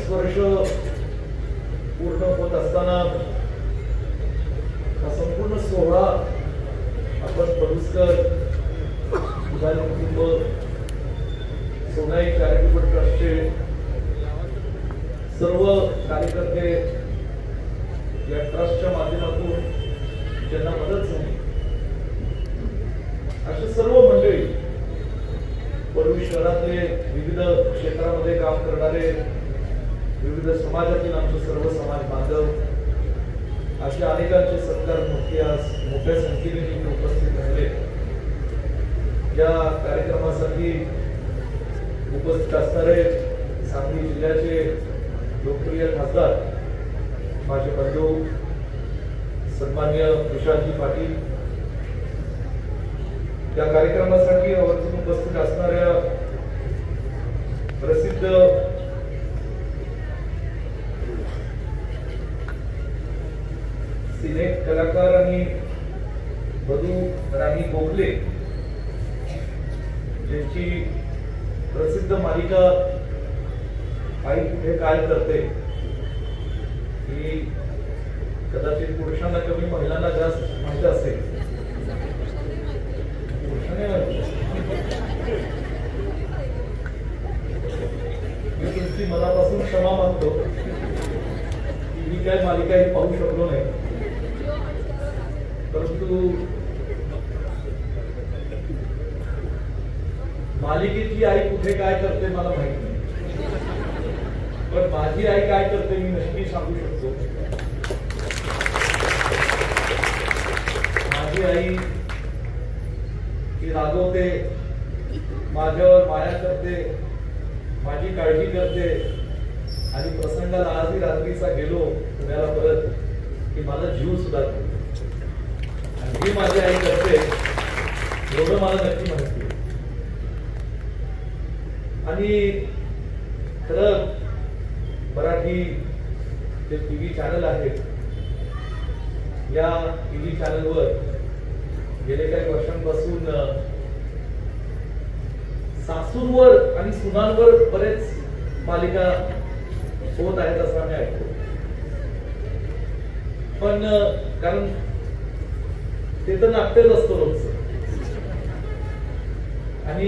20 वर्ष पूर्ण होत असताना हा संपूर्ण सोहळा आपण पलुसकर उदारी कुटुंब सोनाई चॅरिटेबल ट्रस्टचे सर्व कार्यकर्ते या ट्रस्टच्या माध्यमातून ज्यांना मदत झाली अशा सर्व मंडळी, परळी शहरातले विविध क्षेत्रामध्ये काम करणारे विविध समाजातील आमचे सर्व समाज बांधव, अशा अनेकांचे सत्कार मोठ्या संख्येने उपस्थित राहिले. या कार्यक्रमासाठी उपस्थित असणारे सांगली जिल्ह्याचे लोकप्रिय खासदार माझे बंधू सन्मान्य विशालजी पाटील, या कार्यक्रमासाठी आवर्जून उपस्थित असणाऱ्या प्रसिद्ध सिने कलाकार आणि बधू राणी गोखले, ज्यांची प्रसिद्ध मालिका आई कुठे काय करते ही कदाचित पुरुषांना कमी महिलांना जास्त माहिती असेल. मी तुमची मनापासून क्षमा मागतो की मी काय मालिका ही पाहू शकलो नाही, परंतु मालिकेची आई कुठे काय करते मला माहित नाही, पण माझी आई काय करते मी नक्की सांगू शकतो. माझी आई ती रागवते, माझ्यावर माया करते, माझी काळजी करते आणि प्रसंगाला आजही रात्रीचा गेलो पुण्याला परत की माझा जीव सुद्धा आणि ही माझी आई करते एवढं मला नक्की माहिती. आणि खरं मराठी जे टीव्ही चॅनल आहेत, या टीव्ही चॅनलवर गेले काही वर्षांपासून सासूंवर आणि सुनांवर बरेच मालिका होत आहेत असं आम्ही ऐकतो. पण कारण ते तर नाट्यच असतो रोजचं, आणि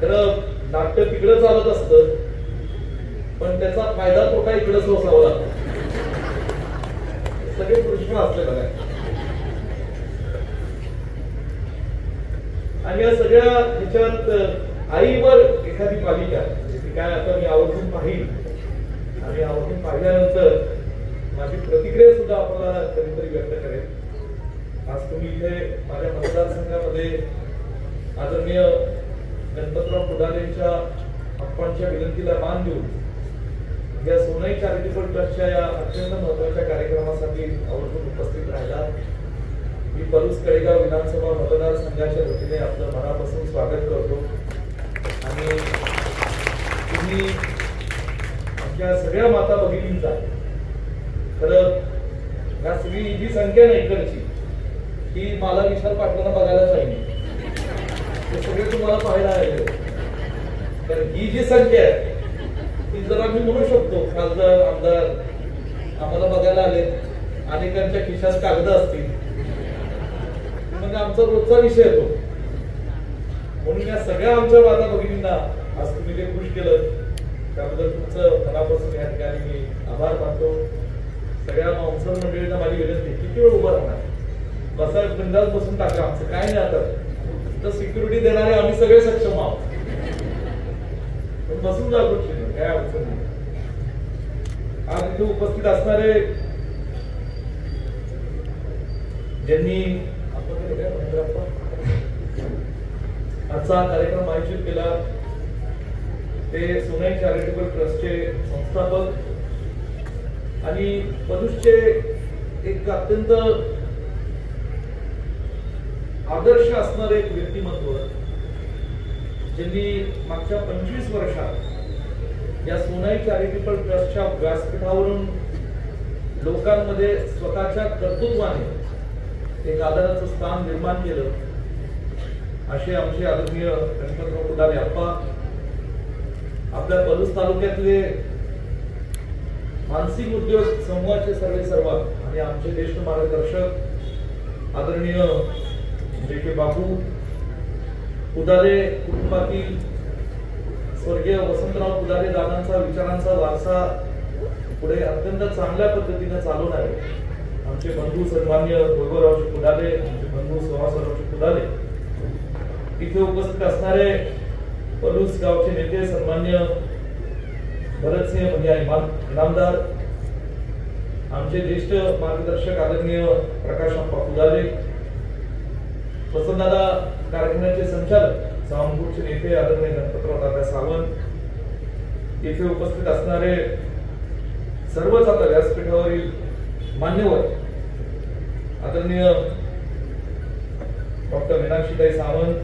खरं नाट्य तिकडं चालत असतं, पण त्याचा फायदा तोटा इकडंच होसावा लागतो. सगळे प्रश्न असले बघा. आणि या सगळ्या ह्याच्यात आईवर एखादी मालिका काय आता मी आवर्जून पाहिल आणि आवर्जून पाहिल्यानंतर माझी प्रतिक्रिया सुद्धा आपल्याला कधीतरी व्यक्त करेल. आज तुम्ही इथे माझ्या मतदारसंघामध्ये आदरणीय गणपतराव पुढारेंच्या अप्पांच्या विनंतीला मान देऊन या सोनाई चॅरिटेबल ट्रस्टच्या या अत्यंत महत्वाच्या कार्यक्रमासाठी आवर्जून उपस्थित राहिला. मी पलूस कडेगाव विधानसभा मतदारसंघाच्या वतीने आपलं मनापासून स्वागत करतो. आणि तुम्ही आमच्या सगळ्या माता भगिनींचा, खरं या सगळी जी संख्या नाही इकडची ही मला विशाल पाटलांना बघायला पाहिजे, ते सगळे तुम्हाला पाहायला आले. तर ही जी संख्या आहे ती जरा मी म्हणू शकतो खासदार आमदार आम्हाला बघायला आले, अनेकांच्या खिशात कागद असतील, म्हणजे आमचा रोजचा विषय येतो. म्हणून या सगळ्या आमच्या माता भगिनींना आज तुम्ही जे खुश केलं त्याबद्दल तुमचं मनापासून या ठिकाणी मी आभार मानतो. सगळ्या माणसं मंडळींना माझी विनंती, किती वेळ उभं राहणार, बसा बिंदास बसून टाका, आमचं काय नाही. आता तर सिक्युरिटी देणारे आम्ही सगळे सक्षम आहोत, पण बसून जा खुर्ची, काय अडचण नाही. आज इथे उपस्थित असणारे ज्यांनी आजचा कार्यक्रम आयोजित केला ते सोनाई चॅरिटेबल ट्रस्टचे संस्थापक आणि पलूसचे एक अत्यंत आदर्श असणारे एक व्यक्तिमत्व, ज्यांनी मागच्या 25 वर्षात या सोनाई चॅरिटेबल ट्रस्टच्या व्यासपीठावरून लोकांमध्ये स्वतःच्या कर्तृत्वाने एक आदराचं स्थान निर्माण केलं. असे आमचे आदरणीय गणपतराव पुढारे अप्पा, आपल्या पलूस तालुक्यातले मानसिक उद्योग समूहाचे सर्वेसर्वा आणि आमचे ज्येष्ठ मार्गदर्शक आदरणीय जे बापू पुदारे कुटुंबातील स्वर्गीय वसंतराव पुदारे दादांचा विचारांचा वारसा पुढे अत्यंत चांगल्या पद्धतीने चालवणारे आमचे बंधू सन्मान्य वैभवरावजी पुदारे, आमचे बंधू सुहासरावजी पुदारे, इथे उपस्थित असणारे पलूस गावचे नेते सन्मान्य भरतसिंह भैया इनामदार, आमचे ज्येष्ठ मार्गदर्शक आदरणीय प्रकाशप्पा पुदारे, वसंतदादा कारखान्याचे संचालक सावंतपूरचे नेते आदरणीय गणपतराव दादा सावंत, येथे उपस्थित असणारे सर्वच आता व्यासपीठावरील मान्यवर आदरणीय डॉक्टर मीनाक्षीताई सावंत,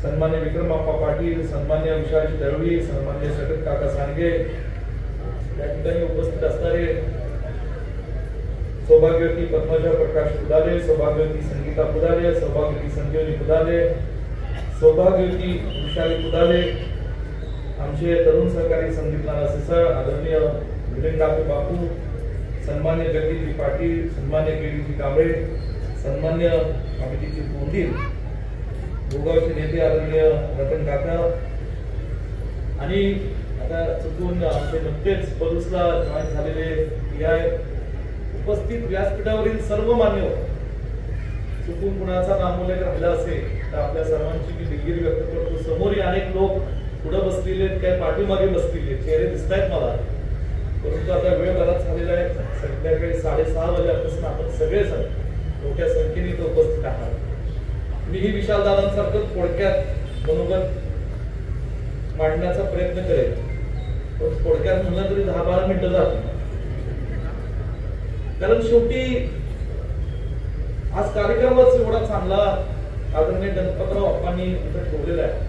सन्मान्य विक्रमप्पा पाटील, सन्मान्य विशालजी दळवी, सन्मान्य शरद काका सांडगे, या ठिकाणी उपस्थित असणारे सौभाग्यवती पद्मजा प्रकाश पुदारे, सौभाग्यवती संगीता पुदारे, सौभाग्यवती संजीवनी पुदारे, सौभाग्यवती विशाली पुदारे, आमचे तरुण सहकारी संगीतला सिसळ आदरणीय विलिंदापे बापू, सन्मान्य जगदीशजी पाटील, सन्मान्य केडीजी कांबळे, सन्मान्य अभिजीतजी पोंदील, भोगावचे नेते आदरणीय रतन काका आणि आता चुकून आमचे नुकतेच पलूसला जॉईन झालेले या उपस्थित व्यासपीठावरील सर्व मान्यवर, चुकून कुणाचा नामोल्लेख राहिला असेल तर आपल्या सर्वांची मी दिलगिरी व्यक्त करतो. समोरही अनेक लोक पुढे बसलेले आहेत, काही पाठीमागे बसलेले, चेहरे दिसत आहेत मला, परंतु आता वेळ बराच झालेला आहे. संध्याकाळी 6:30 वाजल्यापासून आपण सगळेजण मोठ्या संख्येने इथे उपस्थित आहात. मीही विशालदादांसारखं थोडक्यात मनोगत मांडण्याचा प्रयत्न करेल, पण थोडक्यात म्हणलं तरी 10-12 मिनिटं जातील. कारण शेवटी आज कार्यक्रमच एवढा चांगला आदरणीय गणपतराव अप्पांनी इथे ठेवलेला आहे.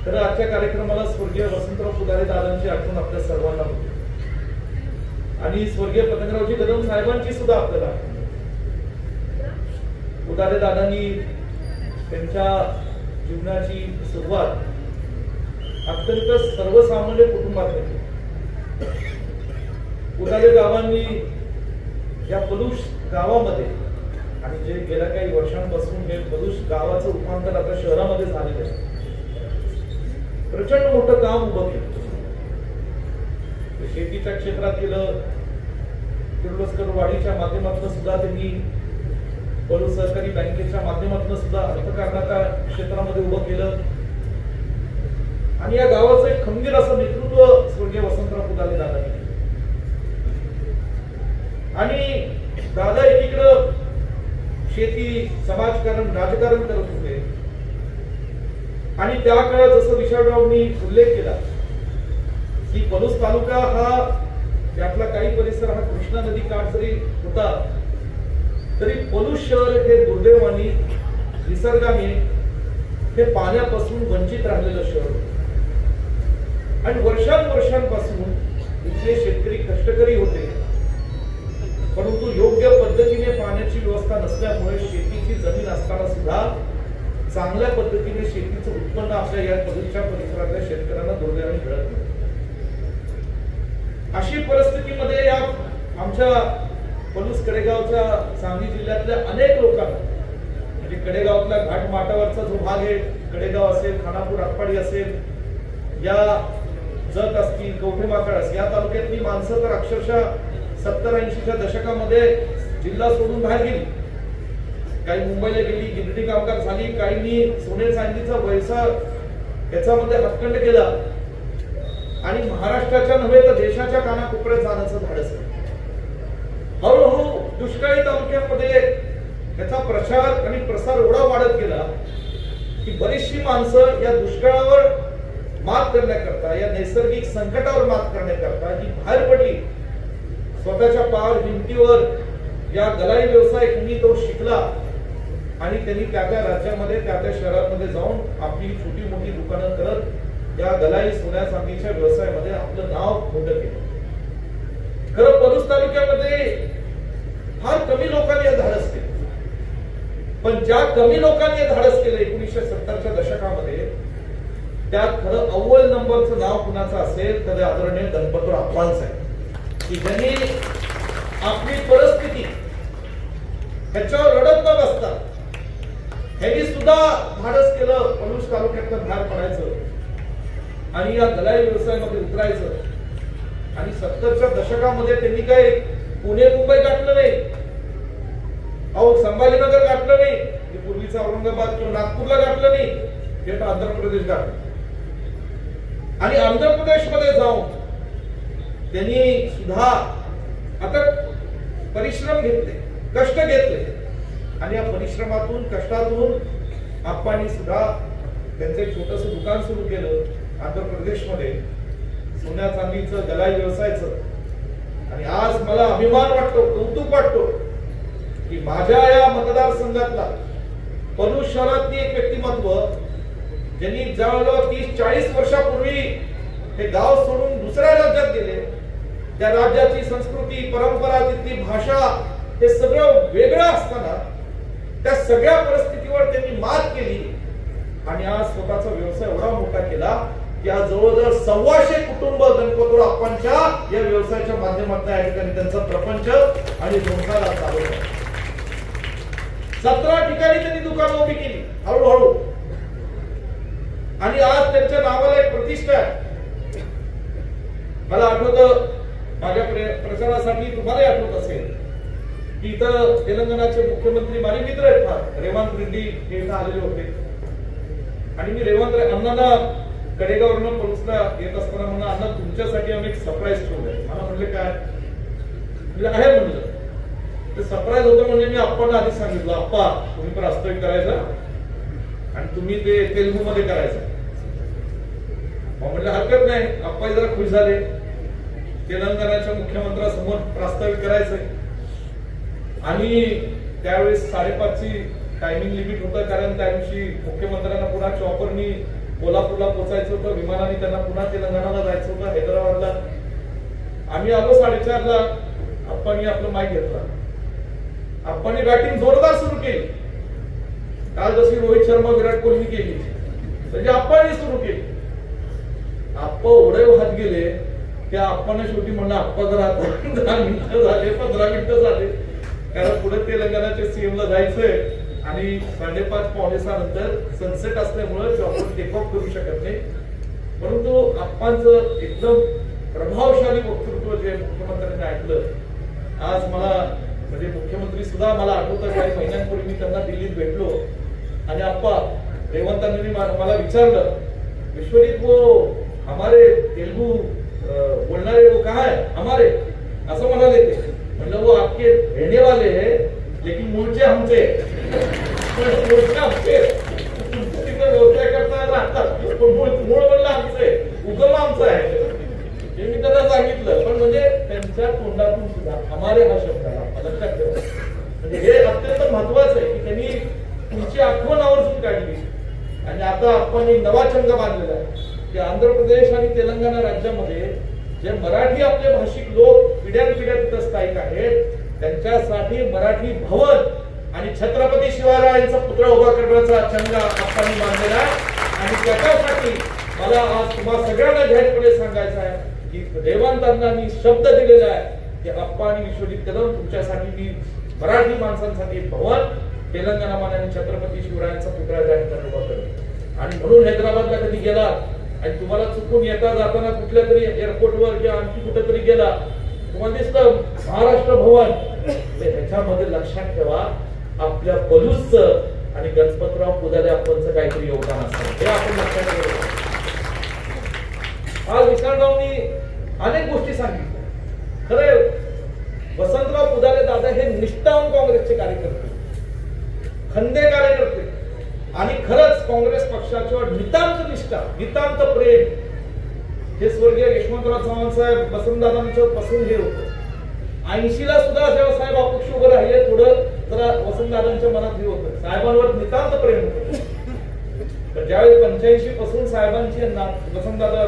तर आजच्या कार्यक्रमाला स्वर्गीय वसंतराव पुदारे दादांची आठवण आपल्या सर्वांना होती आणि स्वर्गीय पतंगरावजी कदम साहेबांची सुद्धा आपल्याला पुदारे दादांनी त्यांच्या जीवनाची सुरुवात अत्यंत सर्वसामान्य कुटुंबात केली. पुदारे गावांनी या पलूस गावामध्ये आणि जे गेल्या काही वर्षांपासून हे पलूस गावाचं रूपांतर आता शहरामध्ये झालेलं आहे, प्रचंड मोठं काम उभं केलं. शेतीच्या क्षेत्रात केलं, किर्लोस्कर वाडीच्या माध्यमातून सुद्धा त्यांनी पलूस सहकारी बँकेच्या माध्यमातून सुद्धा अर्थकारणाच्या क्षेत्रामध्ये उभं केलं आणि या गावाचं एक खंबीर असं नेतृत्व स्वर्गीय वसंतराव पुदारे दादांनी. आणि दादा एकीकडं शेती, समाजकारण, राजकारण करत होते आणि त्या काळात जसं विशालरावांनी उल्लेख केला की पलूस तालुका हा त्यातला काही परिसर हा कृष्णा नदी काठ जरी होता तरी पलूस शहर हे दुर्दैवाने निसर्गाने हे पाण्यापासून वंचित राहिलेलं शहर होतं आणि वर्षांपासून इथले शेतकरी कष्टकरी होते, परंतु योग्य पद्धतीने पाण्याची व्यवस्था नसल्यामुळे शेतीची जमीन असताना सुद्धा चांगल्या पद्धतीने शेतीचं उत्पन्न आपल्या या पलूसच्या परिसरातल्या शेतकऱ्यांना दुर्दैवाने मिळत नाही. अशी परिस्थितीमध्ये या आमच्या पलूस कडेगावच्या सांगली जिल्ह्यातल्या अनेक लोकांना म्हणजे कडेगावातल्या घाट माटावरचा जो भाग आहे, कडेगाव असेल, खानापूर, आटपाडी असेल, या जत असतील, कवठेमाकळ असतील, या तालुक्यातली माणसं तर अक्षरशः 70-80च्या दशकामध्ये जिल्हा सोडून बाहेर गेली. काही मुंबईला गेली, गिरणी कामगार झाली, काहींनी सोने चांदीचा व्यवसाय याच्यामध्ये हातखंड केला आणि महाराष्ट्राच्या नव्हे तर देशाच्या कानाकोपऱ्यात जाण्याचं धाडस केलं. हळूहळू दुष्काळी तालुक्यामध्ये त्याचा प्रचार आणि प्रसार एवढा वाढत गेला की बरीचशी माणसं या दुष्काळावर मात करण्याकरता, या नैसर्गिक संकटावर मात करण्याकरता जी बाहेर पडली, स्वतःच्या पार हिमतीवर या गलाई व्यवसाय कुणी तो शिकला आणि त्यांनी त्या राज्यामध्ये त्या शहरामध्ये जाऊन आपली छोटी मोठी दुकानं करत या गलाई सोन्या चांदीच्या व्यवसायामध्ये आपलं नाव मोठं केलं. खरं पलूस तालुक्यामध्ये फार कमी लोकांनी हे धाडस केलं, पण ज्या कमी लोकांनी हे धाडस केलं 1970च्या दशकामध्ये त्यात खरं अव्वल नंबरचं नाव कुणाचं असेल तर आदरणीय गणपतराव अप्पांचं आहे, की ज्यांनी आपली परिस्थिती ह्याच्यावर रडत न बसता ह्यांनी सुद्धा धाडस केलं पलूस तालुक्यातनं बाहेर पडायचं आणि या दलाई व्यवसायामध्ये उतरायचं। आणि 70च्या दशकामध्ये त्यांनी काय पुणे मुंबई गाठलं नाही, अहो संभाजीनगर गाठलं नाही, पूर्वीचा औरंगाबाद किंवा नागपूरला गाठलं नाही, हे तर आंध्र प्रदेश गाठलं। आणि आंध्र प्रदेशमध्ये जाऊन त्यांनी सुद्धा आता परिश्रम घेतले, कष्ट घेतले आणि या परिश्रमातून कष्टातून आप्पांनी सुद्धा त्यांचं एक छोटंसं दुकान सुरू केलं आंध्र प्रदेशमध्ये, सोन्या चांदीचं दलाई व्यवसायाचं। आणि आज मला अभिमान वाटतो, कौतुक वाटतो की माझ्या या मतदारसंघातला पलूस शहरातली एक व्यक्तिमत्व ज्यांनी जवळजवळ 30-40 वर्षापूर्वी हे गाव सोडून दुसऱ्या राज्यात गेले, त्या राज्याची संस्कृती, परंपरा, तिथली भाषा हे सगळं वेगळं असताना त्या सगळ्या परिस्थितीवर त्यांनी मात केली आणि आज स्वतःचा व्यवसाय एवढा मोठा केला की आज जवळजवळ 125 कुटुंब गणपतराव अप्पांच्या या व्यवसायाच्या माध्यमातून या ठिकाणी त्यांचा प्रपंच आणि संसार चालू आहे। 17 ठिकाणी त्यांनी दुकानं उभी केली हळूहळू आणि आज त्यांच्या नावाला एक प्रतिष्ठा आहे। मला आठवतं माझ्या प्रचारासाठी तुम्हालाही आठवत असेल की इथं तेलंगणाचे मुख्यमंत्री माझे मित्र आहेत फार, रेवंत रेड्डी हे इथं आलेले होते आणि मी रेवंत अण्णांना कडेगाववरून पलूसला येत असताना म्हणलं, अण्णा तुमच्यासाठी आम्ही एक सरप्राईज ठेवलंय। मला म्हणले काय? म्हणजे आहे म्हणलं, ते सरप्राईज होतं म्हणजे मी आप्पांना आधी सांगितलं, आप्पा तुम्ही पण वास्तविक करायचं आणि तुम्ही ते तेलुगू मध्ये करायचं। म्हटलं हरकत नाही। आप्पा जरा खुश झाले, तेलंगणाच्या मुख्यमंत्र्यासमोर प्रास्ताविक करायचंय आणि त्यावेळेस 5:30ची टायमिंग लिमिट होतं, कारण त्या दिवशी मुख्यमंत्र्यांना पुन्हा चॉपरनी कोल्हापूरला पोहोचायचं होतं, विमानाने त्यांना पुन्हा तेलंगणाला जायचं होतं, हैदराबादला। आम्ही आलो 4:30ला, आप्पांनी आपलं माईक घेतला, आप्पांनी बॅटिंग जोरदार सुरू केली, काल जशी रोहित शर्मा विराट कोहली केली म्हणजे आप्पांनी सुरू केली। आप्पा ओढे वाहत गेले, त्या आप्पांना शेवटी म्हणलं, आप्पा जरा 10 मिनिटं झाले, 15 मिनिटं झाले, कारण पुढे तेलंगणाच्या सीएम ला जायचंय आणि 5:30-5:45 नंतर सनसेट असल्यामुळे चॉपर टेक ऑफ करू शकत नाही। परंतु आप्पांचं एकदम प्रभावशाली वक्तृत्व जे मुख्यमंत्र्यांनी ऐकलं, आज मला म्हणजे मुख्यमंत्री सुद्धा मला आठवतं काही महिन्यांपूर्वी मी त्यांना दिल्लीत भेटलो आणि आप्पा रेवंतांनी मला विचारलं, विश्वजीत वो हमारे तेलुगू बोलणारे वो कहाँ है हमारे, असं म्हणाले ते। मतलब वो आपके रहने वाले हैं लेकिन मूळचे हमचे, व्यवसाय करता राहतात, मूळ म्हणलं आमचे, उगम आमचा आहे हे मी त्यांना सांगितलं। पण म्हणजे त्यांच्या तोंडातून सुद्धा हमारे हा शब्द आला, लक्षात ठेवा। म्हणजे हे अत्यंत महत्वाचं आहे की त्यांनी तुमची आठवण आवर्जून काढली आणि आता आपण नवा चंग बांधलेला आहे की आंध्र प्रदेश आणि तेलंगणा राज्यामध्ये जे मराठी आपले भाषिक लोक पिढ्यानपिढ्या तिथं स्थायिक आहेत, त्यांच्यासाठी मराठी भवन आणि छत्रपती शिवरायांचा पुतळा उभा करण्याचा चंग आपण बांधलेला आहे। आणि त्याच्यासाठी मला आज तुम्हा सगळ्यांना जाहीरपणे सांगायचं आहे की रेवंतांनी शब्द दिलेला आहे की आप्पा आणि विश्वजित कदम तुमच्यासाठी मी मराठी माणसांसाठी भवन तेलंगणा आणि छत्रपती शिवरायांचा पुतळा जाहीर उभा करेन। आणि म्हणून हैदराबादला कधी गेला आणि तुम्हाला चुकून येता जाताना कुठल्या तरी एअरपोर्टवर किंवा आणखी कुठेतरी गेला, तुम्हाला दिसतं महाराष्ट्र भवन, ह्याच्यामध्ये लक्षात ठेवा आपल्या पलूसचं आणि गणपतराव पुदाले आपणचं काहीतरी योगदान असतं, हे आपण लक्षात ठेवा। आज विशालरावनी अनेक गोष्टी सांगितल्या। खरे वसंतराव पुदाले दादा हे निष्ठावंत काँग्रेसचे कार्यकर्ते, खंदे कार्यकर्ते आणि खरंच काँग्रेस पक्षाच्यावर नितांत निष्ठा, नितांत प्रेम हे स्वर्गीय यशवंतराव चव्हाण साहेब वसंतदादांच्या पासून हे होतं। 80ला सुद्धा जेव्हा साहेब अपक्ष उभे राहिले, थोडं जरा वसंतदादांच्या मनात हे होतं, साहेबांवर नितांत प्रेम होतं। तर ज्यावेळी 85 पासून साहेबांची वसंतदादा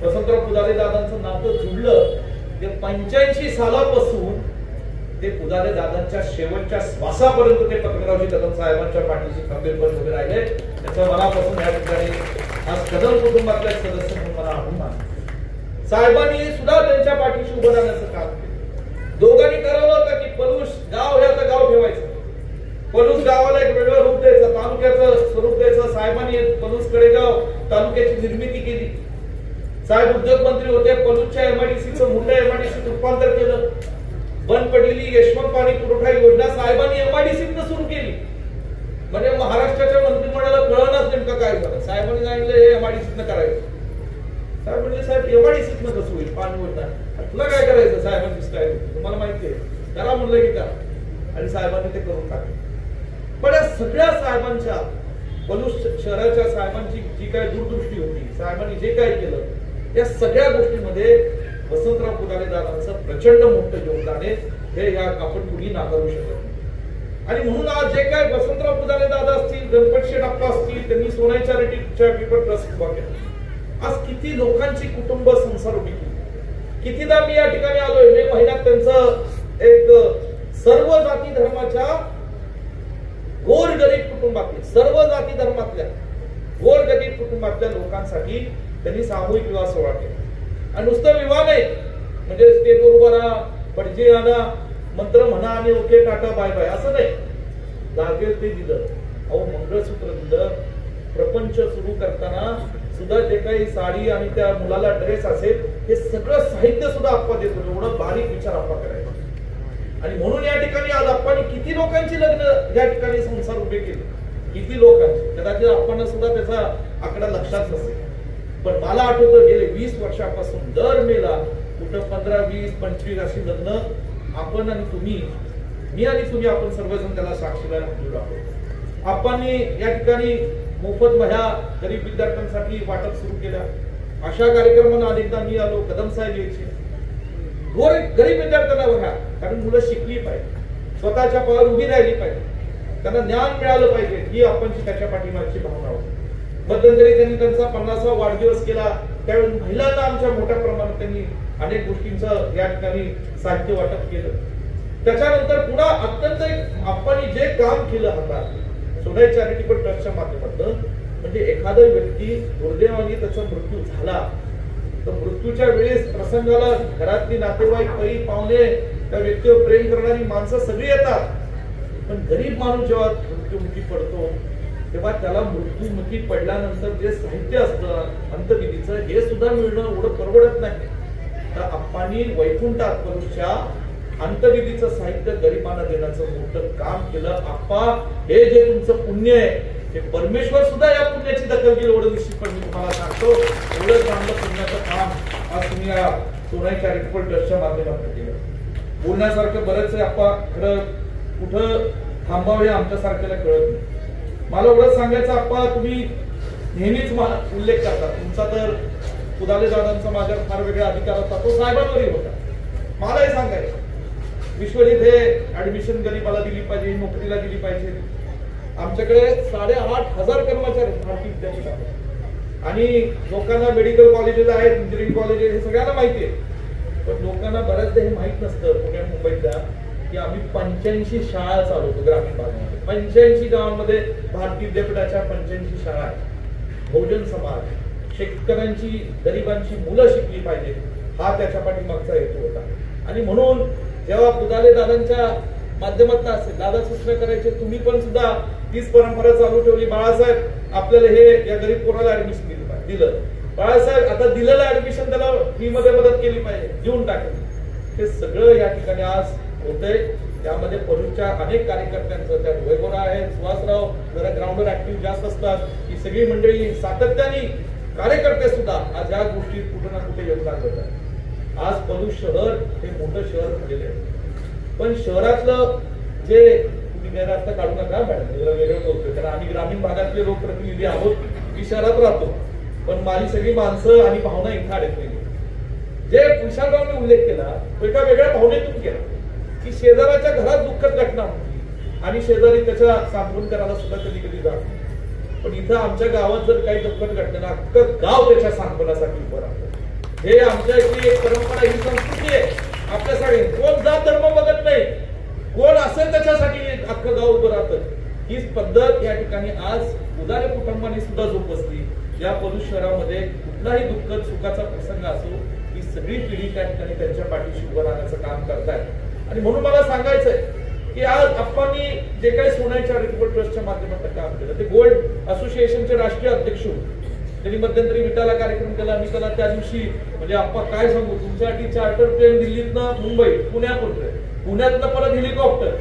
वसंतराव पुदाले दादांचं नातं जुळलं, ते 85 सालापासून ते पुदाले दादांच्या शेवटच्या श्वासापर्यंत ते पत्ररावजी कदम साहेबांच्या पाठीशी खंबीरपणे उभे राहिले। त्याचा मनापासून या ठिकाणी आज कदम कुटुंबातल्या सदस्य म्हणून मला अभिमान. साहेबांनी सुद्धा त्यांच्या पाठीशी उभं राहण्याचं काम केलं. दोघांनी ठरवलं होतं की पलूस गाव हे आता गाव ठेवायचं, पलूस गावाला एक वेगळं रूप द्यायचं, तालुक्याचं स्वरूप द्यायचं. साहेबांनी पलूस कडेगाव तालुक्याची निर्मिती केली. साहेब उद्योग मंत्री होते. पलूसच्या एमआयडीसीचं मुंडा एमआयडीसीत रूपांतर केलं. बंद पडलेली यशवंत पाणी पुरवठा योजना साहेबांनी एमआयडीसीतनं सुरू केली. म्हणजे महाराष्ट्राच्या मंत्रिमंडळाला कळणारच नेमकं काय झालं. साहेबांनी सांगितलं हे एमआयडीसीतनं करायचं. साहेब म्हणजे साहेब एमआयडीसीतनं कसं होईल पाणी योजना, तुला काय करायचं, साहेबांची स्टाईल तुम्हाला माहिती आहे, करा म्हणलं की का, आणि साहेबांनी ते करून टाकलं. पण या सगळ्या साहेबांच्या पलूस शहराच्या साहेबांची जी काय दूरदृष्टी होती, साहेबांनी जे काय केलं, या सगळ्या गोष्टीमध्ये वसंतराव पुदाले दादांचं प्रचंड मोठं योगदान आहे. हे या आपण कुणी नाकारू शकत नाही. आणि म्हणून आज जे काय वसंतराव पुदाले दादा असतील, गणपत शेठ अप्पा असतील, त्यांनी सोनाई चॅरिटेबल ट्रस्ट उभा केला. आज किती लोकांची कुटुंब संसार उभी केली. कितीदा मी या ठिकाणी आलोय. मे महिन्यात त्यांचं एक सर्व जाती धर्माच्या गोरगरीब कुटुंबातील, सर्व जाती धर्मातल्या गोरगरीब कुटुंबातल्या लोकांसाठी त्यांनी सामूहिक विवाह सोहळा केला. आणि नुसतं विवाह नाही, म्हणजे स्टेजवर उभा राहा, पडजी आणा, मंत्र म्हणा आणि ओके टाटा बाय बाय असं नाही. लागेल ते दिलं. अहो मंगळसूत्र दिलं. प्रपंच सुरू करताना सुद्धा जे काही साडी आणि त्या मुलाला ड्रेस असेल हे सगळं साहित्य सुद्धा आप्पा देतो. एवढं बारीक विचार आप्पा करायचा. आणि म्हणून या ठिकाणी आज आप्पांनी किती लोकांची लग्न या ठिकाणी संसार उभे केले, किती लोकांची. कदाचित आप्पांना सुद्धा त्याचा आकडा लक्षात नसेल. पण मला आठवतं गेले 20 वर्षापासून दर मेला कुठं 15, 20, 25 अशी लग्न आपण आणि तुम्ही, मी आणि तुम्ही, आपण सर्वजण त्याला साक्षीला राहिलो आहोत. आप्पांनी या ठिकाणी मोफत वह्या गरीब विद्यार्थ्यांसाठी वाटप सुरू केल्या. अशा कार्यक्रमांना अनेकदा मी आलो. कदम साहेब यायचे. गरीब विद्यार्थ्यांना वह्या, कारण मुलं शिकली पाहिजे, स्वतःच्या पायावर उभी राहिली पाहिजे, त्यांना ज्ञान मिळालं पाहिजे, ही आपणची त्याच्या पाठीमागची भावना होती. मध्यंतरी त्यांनी त्यांचा 50वा वाढदिवस केला. त्यावेळी महिलांना आमच्या मोठ्या प्रमाणात त्यांनी अनेक गोष्टींचं या ठिकाणी साहित्य वाटप केलं. त्याच्यानंतर पुन्हा अत्यंत आप्पांनी जे काम केलं हातात सोनाई चॅरिटेबल ट्रस्टच्या माध्यमातून, म्हणजे एखादा व्यक्ती दुर्दैवाने त्याचा मृत्यू झाला तर मृत्यूच्या वेळेस प्रसंगाला घरातली नातेवाईक, पै पाहुणे, त्या व्यक्तीवर प्रेम करणारी माणसं सगळी येतात. पण गरीब माणूस जेव्हा मृत्युमुखी पडतो तेव्हा त्याला मृत्युमुखी पडल्यानंतर जे साहित्य असतं अंत्यविधीचं हे सुद्धा मिळणं एवढं परवडत नाही. तर आप्पांनी वैकुंठात पलूसच्या अंत्यविधीचं साहित्य गरिबांना देण्याचं मोठं काम केलं. आप्पा, हे जे तुमचं पुण्य आहे ते परमेश्वर सुद्धा या पुण्याची दखल घेईल एवढं निश्चितपणे मी तुम्हाला सांगतो. एवढं चांगलं पुण्याचं काम आज तुम्ही या सोनाई चॅरिटेबल ट्रस्टच्या माध्यमातून केलं. बोलण्यासारखं बरंच आहे आप्पा, खरं कुठं थांबावं हे आमच्यासारख्याला कळत नाही. मला एवढंच सांगायचं आप्पा, तुम्ही नेहमीच उल्लेख करता तुमचा, तर पुदाले दादांचा माझ्यावर फार वेगळा अधिकार होता, तो साहेबांवरही होता. मलाही सांगायचं विश्वजित हे ऍडमिशन गरीबाला दिली पाहिजे, नोकरीला दिली पाहिजे. आमच्याकडे 8,500 कर्मचारी भारतीय विद्यापीठात आणि लोकांना मेडिकल कॉलेजेस आहेत, इंजिनिअरिंग कॉलेजेस, हे सगळ्यांना माहिती आहे. पण लोकांना बऱ्याचदा हे माहित नसतं पुण्या मुंबईतल्या की आम्ही 85 शाळा चालवतो ग्रामीण भागामध्ये. 85 गावांमध्ये भारतीय विद्यापीठाच्या 85 शाळा आहेत. बहुजन समाज, शेतकऱ्यांची, गरिबांची मुलं शिकली पाहिजे, हा त्याच्या पाठीमागचा हेतू होता. आणि म्हणून जेव्हा पुदाले दादांच्या माध्यमातून असेल, दादा सूचना करायचे, तुम्ही पण सुद्धा तीच परंपरा चालू ठेवली. बाळासाहेब, आपल्याला हे या गरीब कोणाला ऍडमिशन दिलं, बाळासाहेब आता दिलेलं ऍडमिशन त्याला फी मध्ये मदत केली पाहिजे, देऊन टाकली. हे सगळं या ठिकाणी आज होतंय. त्यामध्ये पलूसच्या अनेक कार्यकर्त्यांचं, त्यात वैभवराव आहेत, सुहासराव जरा ग्राउंडवर ऍक्टिव्ह जास्त असतात, ही सगळी मंडळी सातत्याने, कार्यकर्ते सुद्धा आज या गोष्टीत कुठे ना कुठे योगदान देतात. आज पलूस शहर हे मोठं शहर झालेलं आहे. पण शहरातलं जे तुम्ही गैरअर्थ काढू नका मॅडम, जरा वेगळं बोलतोय, कारण आम्ही ग्रामीण भागातले लोकप्रतिनिधी आहोत. मी शहरात राहतो, पण माझी सगळी माणसं आणि भावना इथं अडकलेली. जे विशालरावने उल्लेख केला तो एका वेगळ्या भावनेतून केला की शेजाराच्या घरात दुःखद घटना होती आणि शेजारी त्याच्या सांत्वन करायला सुद्धा कधी कधी जात. पण इथं आमच्या गावात जर काही दुःखद घटना, अख्खं गाव त्याच्या सांत्वनासाठी उभं राहतं. हे आमच्या इथली एक परंपरा, ही संस्कृती आहे आपल्यासाठी. कोण जात धर्म बघत नाही, कोण असेल त्याच्यासाठी अख्खं गाव उभं राहतं. हीच पद्धत या ठिकाणी आज पुदाले कुटुंबाने सुद्धा जोपासली. या पलूस शहरामध्ये कुठलाही दुःखद सुखाचा प्रसंग असो ही सगळी पिढी त्या ठिकाणी त्यांच्या पाठीशी उभं राहण्याचं काम करतायत। आणि म्हणून मला सांगायचंय की आज आपण जे काही सोनाई चॅरिटेबल ट्रस्टच्या माध्यमातून काम केलं ते गोल्ड असोसिएशनचे राष्ट्रीय अध्यक्ष त्यांनी मध्यंतरी विटाला कार्यक्रम केला। मी त्याला त्या दिवशी म्हणजे आपण काय सांगू तुमच्यासाठी चार्टर प्लेन दिल्लीतनं मुंबई पुण्यापर्यंत पुण्यातनं परत हेलिकॉप्टर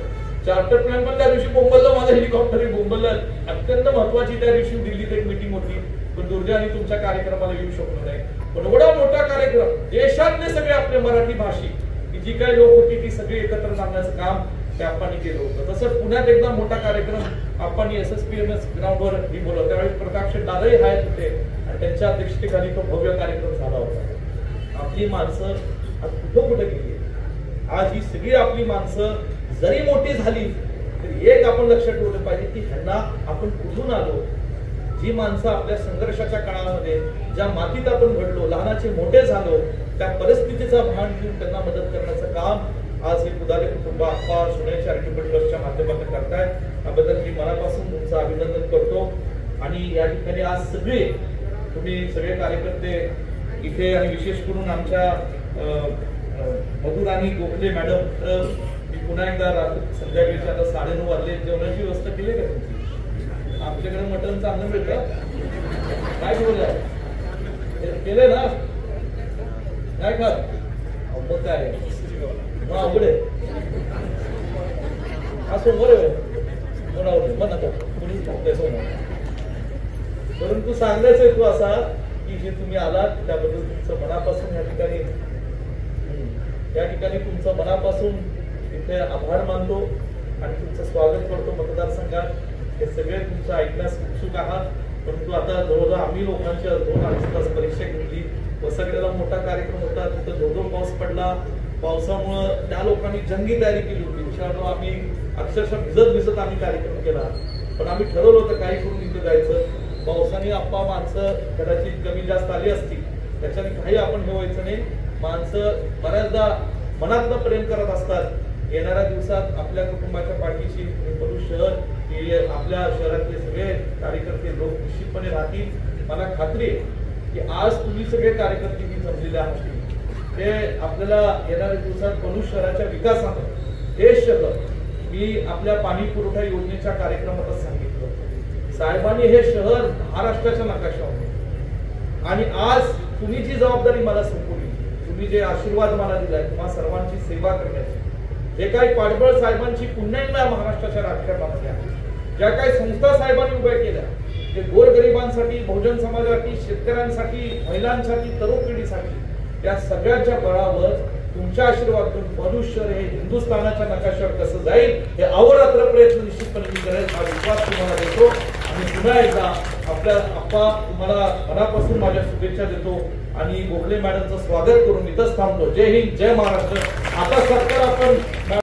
चार्टर प्लेन पण त्या दिवशी बोंबलला माझं हेलिकॉप्टर बोंबलला अत्यंत महत्वाची त्या दिवशी दिल्लीत एक मीटिंग होती पण दुर्दैवाने तुमच्या कार्यक्रमाला येऊ शकलो नाही। पण एवढा मोठा कार्यक्रम देशातले सगळे आपले मराठी भाषिक की जी काही लोक होती ती सगळी एकत्र जाण्याचं काम ते आपण केलं होतं। तसंच पुण्यात एकदा मोठा कार्यक्रम आपण SSPMS ग्राउंडवर बोलवलं त्यावेळी प्रताप शेठ दादाही आहेत होते आणि त्यांच्या अध्यक्षतेखाली तो भव्य कार्यक्रम झाला होता। आपली माणसं आज कुठं गेली आज ही सगळी आपली माणसं जरी मोठी झाली तरी एक आपण लक्षात ठेवलं पाहिजे की ह्यांना आपण कुठून आलो जी माणसं आपल्या संघर्षाच्या काळामध्ये ज्या मातीत आपण घडलो लहानाचे मोठे झालो त्या परिस्थितीचा भान घेऊन त्यांना मदत करण्याचं काम आज हे पुदारे कुटुंब आप्पा सोनाई चॅरिटेबल ट्रस्टच्या माध्यमातून करतायत त्याबद्दल मी मनापासून तुमचं अभिनंदन करतो। आणि या ठिकाणी आज सगळे तुम्ही सगळे कार्यकर्ते इथे आणि विशेष करून आमच्या मधुराणी गोखले मॅडम मी पुन्हा एकदा संध्याकाळी आता 9:30 वाजले जेवणाची व्यवस्था केली का तुमची आमच्याकडे मटण चांगलं मिळतं काय बोललं केलंय ना काय का मग काय अवघड आहे असं बरोबर मग नका कुणी समोर परंतु सांगायचं हेतू असा की जे तुम्ही आलात त्याबद्दल तुमचं मनापासून या ठिकाणी तुमचं मनापासून इथे आभार मानतो आणि तुमचं स्वागत करतो मतदारसंघात। हे सगळे तुमचं ऐकण्यास उत्सुक आहात परंतु आता जवळजवळ आम्ही लोकांच्या 2-2.5 तास परीक्षा घेतली व सगळ्याला मोठा कार्यक्रम होता तिथं धोधो पाऊस पडला पावसामुळे त्या लोकांनी जंगी तयारी केली होती त्याच्यावर आम्ही अक्षरशः भिजत आम्ही कार्यक्रम केला पण आम्ही ठरवलं होतं काही करून तिथे जायचं पावसाने आप्पा माणसं कदाचित कमी जास्त आली असती त्याच्याने काही आपण हे व्हायचं नाही। माणसं बऱ्याचदा मनातनं प्रेम करत असतात येणाऱ्या दिवसात आपल्या कुटुंबाच्या पाठीशी पलूस शहर हे आपल्या शहरातले सगळे कार्यकर्ते लोक निश्चितपणे राहतील। मला खात्री आहे की आज तुम्ही सगळे कार्यकर्ते मी जमलेले आहात हे आपल्याला येणाऱ्या दिवसात पलूस शहराच्या विकासानं हे शहर मी आपल्या पाणी पुरवठा योजनेच्या कार्यक्रमातच सांगितलं साहेबांनी हे शहर महाराष्ट्राच्या नकाशावर आणि आज तुम्ही जी जबाबदारी मला सोपवली तुम्ही जे आशीर्वाद मला दिलाय तुम्हा सर्वांची सेवा करण्याची जे काही पाठबळ साहेबांची पुन्हा एकदा महाराष्ट्राच्या राजकारणामध्ये आहे ज्या काही संस्था साहेबांनी उभ्या केल्या ते गोरगरिबांसाठी बहुजन समाजासाठी शेतकऱ्यांसाठी महिलांसाठी तरुण पिढीसाठी त्या सगळ्यांच्या बळावर तुमच्या आशीर्वादातून पलूस शहर हे हिंदुस्थानाच्या नकाशावर कसं जाईल हे अहोरात्र प्रयत्न निश्चितपणे मी करेल हा विश्वास तुम्हाला देतो आणि पुन्हा एकदा आपल्या आप्पा तुम्हाला मनापासून माझ्या शुभेच्छा देतो आणि गोखले मॅडमचं स्वागत करून इथंच थांबतो। जय हिंद जय महाराष्ट्र। आता सरकार आपण